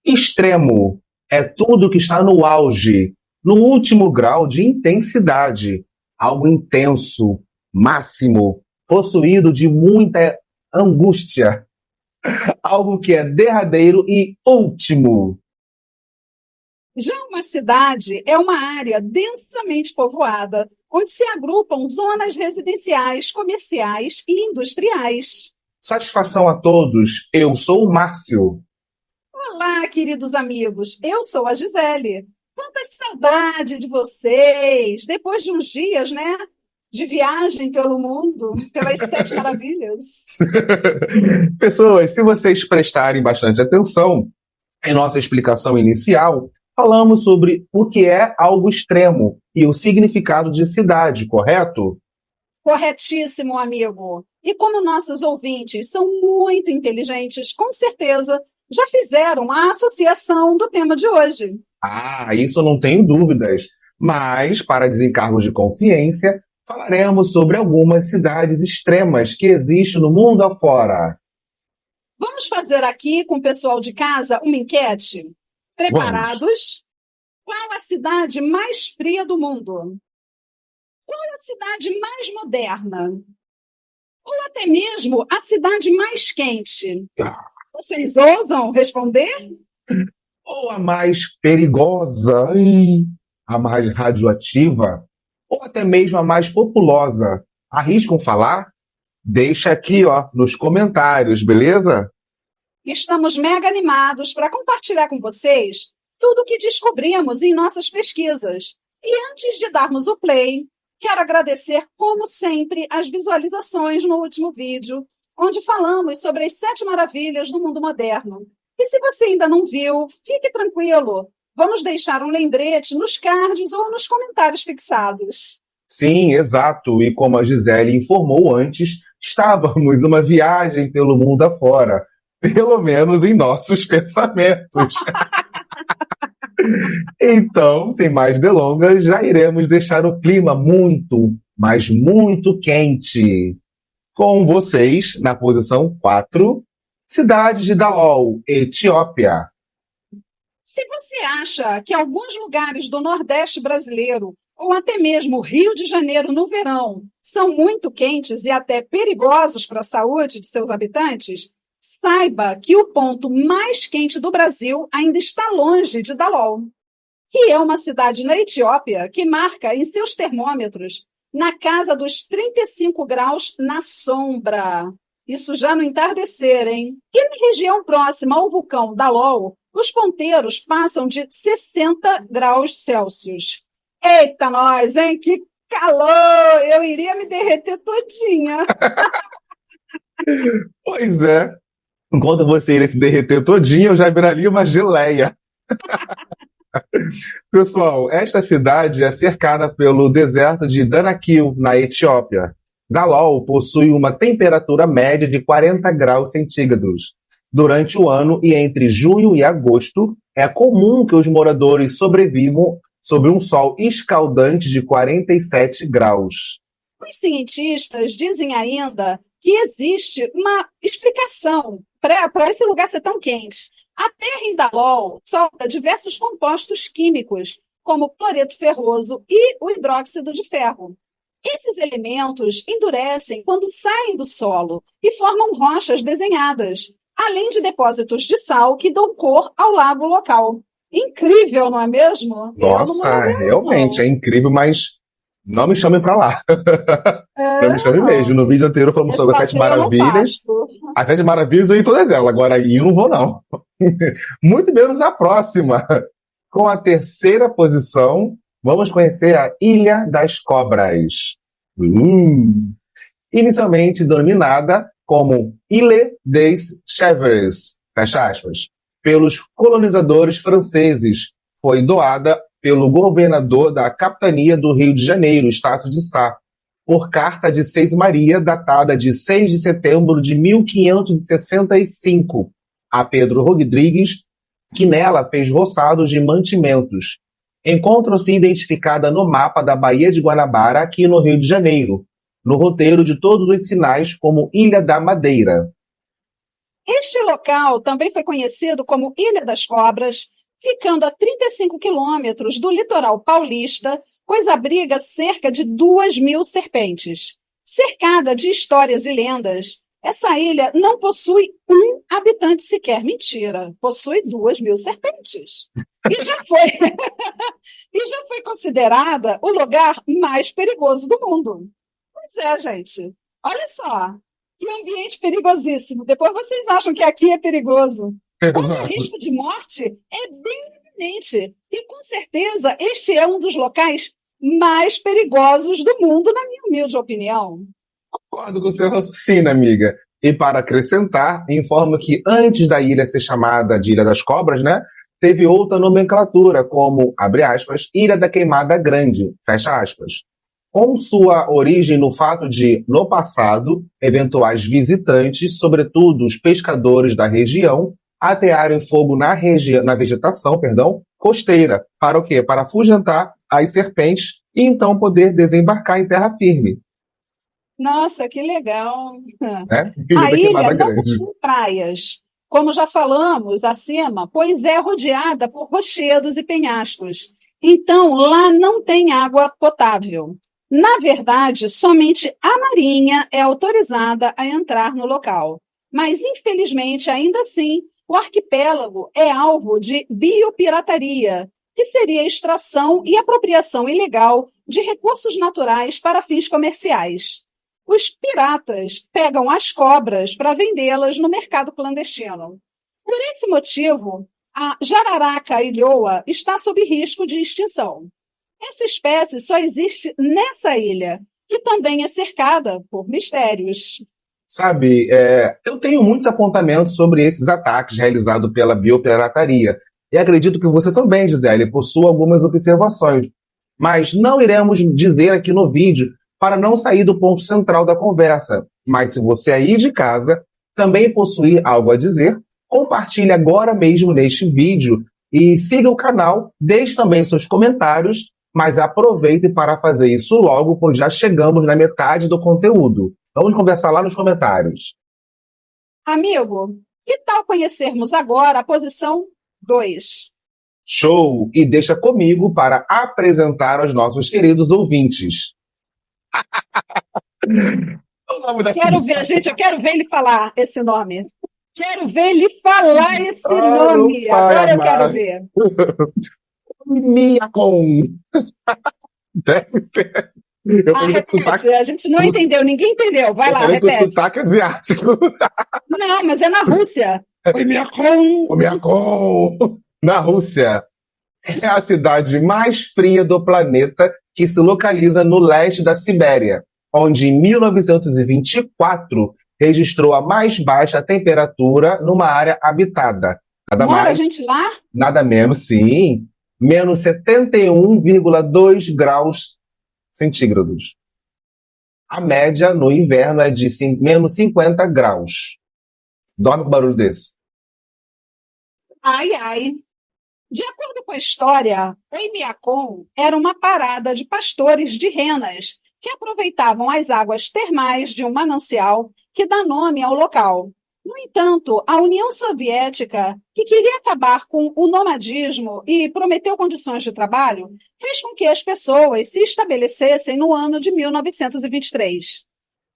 Extremo é tudo que está no auge, no último grau de intensidade, algo intenso, máximo, possuído de muita angústia, algo que é derradeiro e último. Já uma cidade é uma área densamente povoada, onde se agrupam zonas residenciais, comerciais e industriais. Satisfação a todos, eu sou o Márcio. Olá, queridos amigos, eu sou a Gisele. Quanta saudade de vocês, depois de uns dias, né? De viagem pelo mundo, pelas Sete Maravilhas. Pessoas, se vocês prestarem bastante atenção, em nossa explicação inicial, falamos sobre o que é algo extremo e o significado de cidade, correto? Corretíssimo, amigo. E como nossos ouvintes são muito inteligentes, com certeza já fizeram a associação do tema de hoje. Ah, isso eu não tenho dúvidas. Mas, para desencargo de consciência, falaremos sobre algumas cidades extremas que existem no mundo afora. Vamos fazer aqui com o pessoal de casa uma enquete? Preparados? Qual a cidade mais fria do mundo? Qual a cidade mais moderna? Ou até mesmo a cidade mais quente? Vocês ousam responder? Ou a mais perigosa, a mais radioativa, ou até mesmo a mais populosa. Arriscam falar? Deixa aqui, ó, nos comentários, beleza? Estamos mega animados para compartilhar com vocês tudo o que descobrimos em nossas pesquisas. E antes de darmos o play, quero agradecer, como sempre, as visualizações no último vídeo, onde falamos sobre as 7 maravilhas do mundo moderno. E se você ainda não viu, fique tranquilo. Vamos deixar um lembrete nos cards ou nos comentários fixados. Sim, exato. E como a Gisele informou antes, estávamos uma viagem pelo mundo afora. Pelo menos em nossos pensamentos. Então, sem mais delongas, já iremos deixar o clima muito, mas muito quente. Com vocês, na posição 4, cidade de Dalol, Etiópia. Se você acha que alguns lugares do Nordeste brasileiro, ou até mesmo o Rio de Janeiro no verão, são muito quentes e até perigosos para a saúde de seus habitantes, saiba que o ponto mais quente do Brasil ainda está longe de Dalol, que é uma cidade na Etiópia que marca em seus termômetros na casa dos 35 graus na sombra. Isso já no entardecer, hein? E na região próxima ao vulcão Dalol, os ponteiros passam de 60 graus Celsius. Eita nós, hein? Que calor! Eu iria me derreter todinha. Pois é. Enquanto você iria se derreter todinho, eu já viraria uma geleia. Pessoal, esta cidade é cercada pelo deserto de Danakil, na Etiópia. Dalol possui uma temperatura média de 40 graus centígrados. Durante o ano e entre junho e agosto, é comum que os moradores sobrevivam sob um sol escaldante de 47 graus. Os cientistas dizem ainda que existe uma explicação para esse lugar ser tão quente. A terra em Dalol solta diversos compostos químicos, como o cloreto ferroso e o hidróxido de ferro. Esses elementos endurecem quando saem do solo e formam rochas desenhadas, além de depósitos de sal que dão cor ao lago local. Incrível, não é mesmo? Nossa, realmente é incrível, mas não me chamem pra lá. Não me chamem mesmo. No vídeo anterior falamos sobre as 7 maravilhas. As 7 maravilhas eu em todas elas. Agora aí eu não vou, não. Muito menos a próxima. Com a terceira posição, vamos conhecer a Ilha das Cobras. Inicialmente denominada como Île des Chèvres, fecha aspas, pelos colonizadores franceses, foi doada pelo governador da capitania do Rio de Janeiro, Estácio de Sá, por carta de Seis Maria, datada de 6 de setembro de 1565, a Pedro Rodrigues, que nela fez roçados de mantimentos. Encontra-se identificada no mapa da Baía de Guanabara, aqui no Rio de Janeiro, no roteiro de todos os sinais como Ilha da Madeira. Este local também foi conhecido como Ilha das Cobras, ficando a 35 quilômetros do litoral paulista, pois abriga cerca de 2.000 serpentes. Cercada de histórias e lendas, essa ilha não possui um habitante sequer. Mentira, possui 2.000 serpentes. E já foi, e já foi considerada o lugar mais perigoso do mundo. Pois é, gente. Olha só, que ambiente perigosíssimo. Depois vocês acham que aqui é perigoso. Onde o Exato. risco de morte é bem iminente. E com certeza este é um dos locais mais perigosos do mundo, na minha humilde opinião. Concordo com o seu raciocínio, amiga. E para acrescentar, informo que antes da ilha ser chamada de Ilha das Cobras, né, teve outra nomenclatura, como, abre aspas, Ilha da Queimada Grande, fecha aspas. Com sua origem no fato de, no passado, eventuais visitantes, sobretudo os pescadores da região, atearem fogo na vegetação, costeira. Para o quê? Para afugentar as serpentes e então poder desembarcar em terra firme, Nossa, que legal! né? Ilha A da ilha Queimada não Grande. possui praias, como já falamos acima, pois é rodeada por rochedos e penhascos. Então, lá não tem água potável. Na verdade, somente a Marinha é autorizada a entrar no local. Mas, infelizmente, ainda assim, o arquipélago é alvo de biopirataria, que seria a extração e apropriação ilegal de recursos naturais para fins comerciais. Os piratas pegam as cobras para vendê-las no mercado clandestino. Por esse motivo, a jararaca ilhoa está sob risco de extinção. Essa espécie só existe nessa ilha, que também é cercada por mistérios. Sabe, eu tenho muitos apontamentos sobre esses ataques realizados pela biopirataria. E acredito que você também, Gisele, possua algumas observações. Mas não iremos dizer aqui no vídeo para não sair do ponto central da conversa. Mas se você aí de casa também possuir algo a dizer, compartilhe agora mesmo neste vídeo e siga o canal, deixe também seus comentários, mas aproveite para fazer isso logo, pois já chegamos na metade do conteúdo. Vamos conversar lá nos comentários. Amigo, que tal conhecermos agora a posição 2? Show! E deixa comigo para apresentar aos nossos queridos ouvintes. O nome da Quero cidade. ver, gente, eu quero ver ele falar esse nome. Quero ver ele falar esse Ai, meu nome. pai Agora eu quero amado. ver. Miacom. Deve ser. Eu falei com sotaque, Repete, a gente não entendeu, ninguém entendeu. Vai eu lá, falei com repete. sotaque asiático. Não, mas é na Rússia. Oi, minha O Miacom. Na Rússia. É a cidade mais fria do planeta que se localiza no leste da Sibéria, onde em 1924 registrou a mais baixa temperatura numa área habitada. Nada Mora a mais, gente lá? nada menos, sim, menos 71,2 graus centígrados. A média no inverno é de menos 50 graus. Dorme com barulho desse. Ai, ai. De acordo com a história, Oimiacon era uma parada de pastores de renas que aproveitavam as águas termais de um manancial que dá nome ao local. No entanto, a União Soviética, que queria acabar com o nomadismo e prometeu condições de trabalho, fez com que as pessoas se estabelecessem no ano de 1923.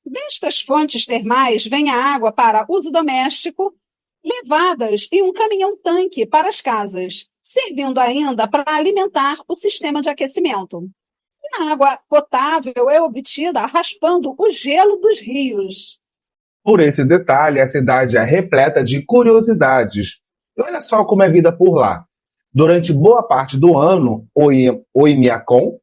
Destas fontes termais vem a água para uso doméstico, levadas em um caminhão-tanque para as casas, servindo ainda para alimentar o sistema de aquecimento. E a água potável é obtida raspando o gelo dos rios. Por esse detalhe, a cidade é repleta de curiosidades. E olha só como é a vida por lá. Durante boa parte do ano, Oimiacon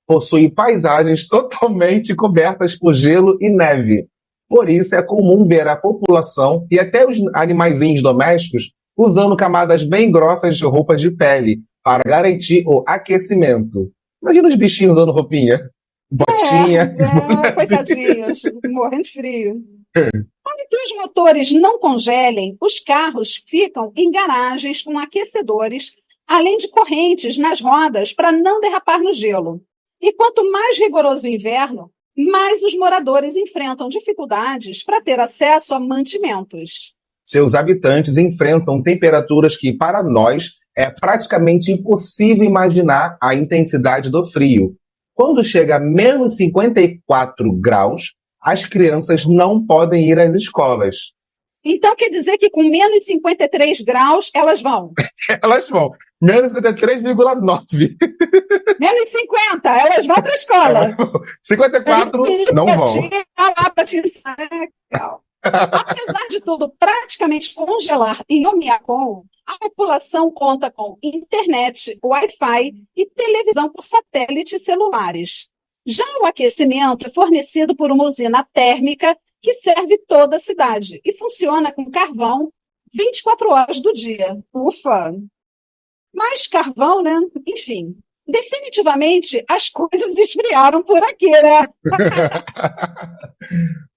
possui paisagens totalmente cobertas por gelo e neve. Por isso é comum ver a população e até os animaizinhos domésticos usando camadas bem grossas de roupas de pele para garantir o aquecimento. Imagina os bichinhos usando roupinha, botinha. Coitadinhos, morrendo de frio. Para que os motores não congelem, os carros ficam em garagens com aquecedores, além de correntes nas rodas para não derrapar no gelo. E quanto mais rigoroso o inverno, mais os moradores enfrentam dificuldades para ter acesso a mantimentos. Seus habitantes enfrentam temperaturas que, para nós, é praticamente impossível imaginar a intensidade do frio. Quando chega a menos 54 graus, as crianças não podem ir às escolas. Então quer dizer que com menos 53 graus elas vão? Elas vão. Menos 53,9. Menos 50, elas vão para a escola. 54 não vão. Apesar de tudo praticamente congelar em Omiakom, a população conta com internet, Wi-Fi e televisão por satélite e celulares. Já o aquecimento é fornecido por uma usina térmica que serve toda a cidade e funciona com carvão 24 horas do dia. Ufa! Mas carvão, né? Enfim, definitivamente as coisas esfriaram por aqui, né?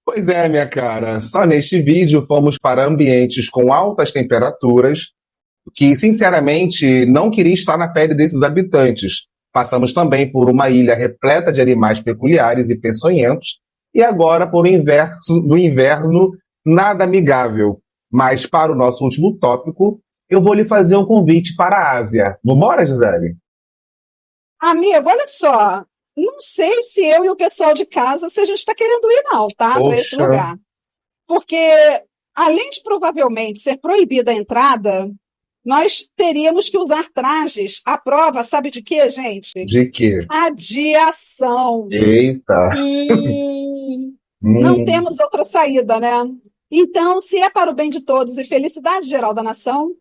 Pois é, minha cara. Só neste vídeo fomos para ambientes com altas temperaturas, que, sinceramente, não queria estar na pele desses habitantes. Passamos também por uma ilha repleta de animais peculiares e peçonhentos, e agora por um inverno nada amigável. Mas para o nosso último tópico, eu vou lhe fazer um convite para a Ásia. Vambora, Gisele? Amigo, olha só. Não sei se eu e o pessoal de casa, se a gente está querendo ir não, tá? Para esse lugar. Porque, além de provavelmente ser proibida a entrada, nós teríamos que usar trajes à prova, sabe de quê, gente? De quê? Radiação. Eita! Não temos outra saída, né? Então, se é para o bem de todos e felicidade geral da nação,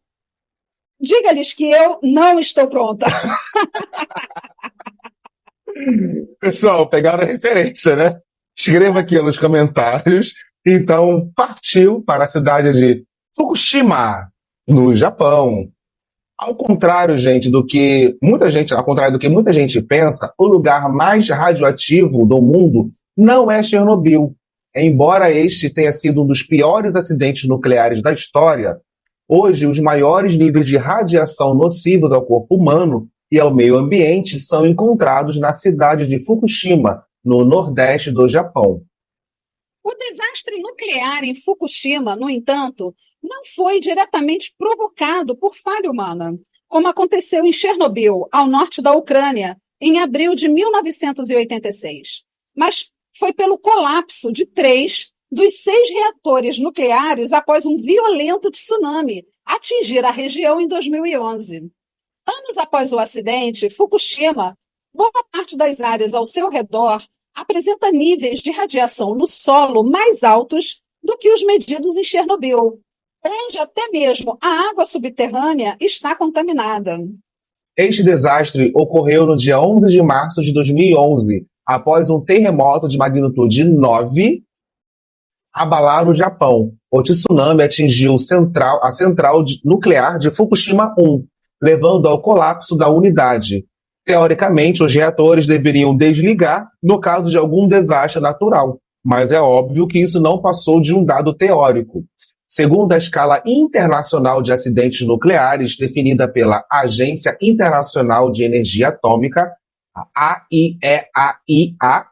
diga-lhes que eu não estou pronta. Pessoal, pegaram a referência, né? Escreva aqui nos comentários. Então, partiu para a cidade de Fukushima, no Japão. Ao contrário, gente, do que muita gente pensa, o lugar mais radioativo do mundo não é Chernobyl. Embora este tenha sido um dos piores acidentes nucleares da história, hoje os maiores níveis de radiação nocivos ao corpo humano e ao meio ambiente são encontrados na cidade de Fukushima, no nordeste do Japão. O desastre nuclear em Fukushima, no entanto, não foi diretamente provocado por falha humana, como aconteceu em Chernobyl, ao norte da Ucrânia, em abril de 1986. Mas foi pelo colapso de 3 dos 6 reatores nucleares após um violento tsunami atingir a região em 2011. Anos após o acidente, Fukushima, boa parte das áreas ao seu redor apresenta níveis de radiação no solo mais altos do que os medidos em Chernobyl, onde até mesmo a água subterrânea está contaminada. Este desastre ocorreu no dia 11 de março de 2011, após um terremoto de magnitude 9 abalar o Japão. O tsunami atingiu a central nuclear de Fukushima 1, levando ao colapso da unidade. Teoricamente, os reatores deveriam desligar no caso de algum desastre natural, mas é óbvio que isso não passou de um dado teórico. Segundo a escala internacional de acidentes nucleares, definida pela Agência Internacional de Energia Atômica, a AIEA,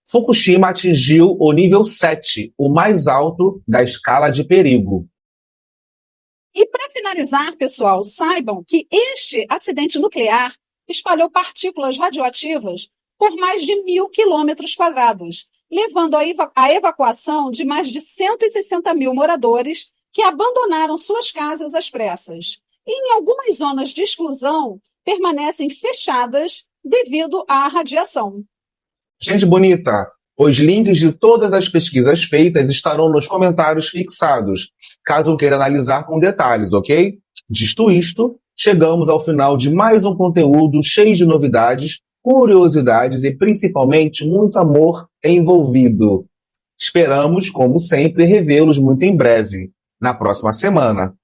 Fukushima atingiu o nível 7, o mais alto da escala de perigo. E para finalizar, pessoal, saibam que este acidente nuclear espalhou partículas radioativas por mais de 1.000 quilômetros quadrados, levando à evacuação de mais de 160 mil moradores que abandonaram suas casas às pressas. E em algumas zonas de exclusão permanecem fechadas devido à radiação. Gente bonita, os links de todas as pesquisas feitas estarão nos comentários fixados, caso queira analisar com detalhes, ok? Dito isto, chegamos ao final de mais um conteúdo cheio de novidades, curiosidades e principalmente muito amor envolvido. Esperamos, como sempre, revê-los muito em breve, na próxima semana.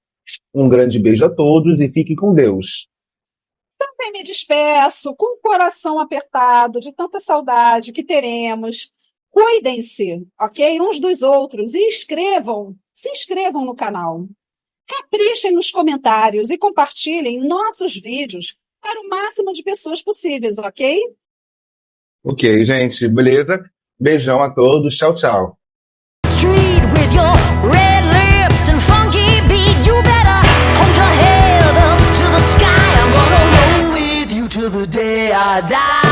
Um grande beijo a todos e fiquem com Deus. Também me despeço com o coração apertado de tanta saudade que teremos. Cuidem-se, ok? Uns dos outros e se inscrevam no canal. Caprichem nos comentários e compartilhem nossos vídeos para o máximo de pessoas possíveis, ok? Ok, gente, beleza? Beijão a todos, tchau, tchau. Street with your red lips and funky till the day I die.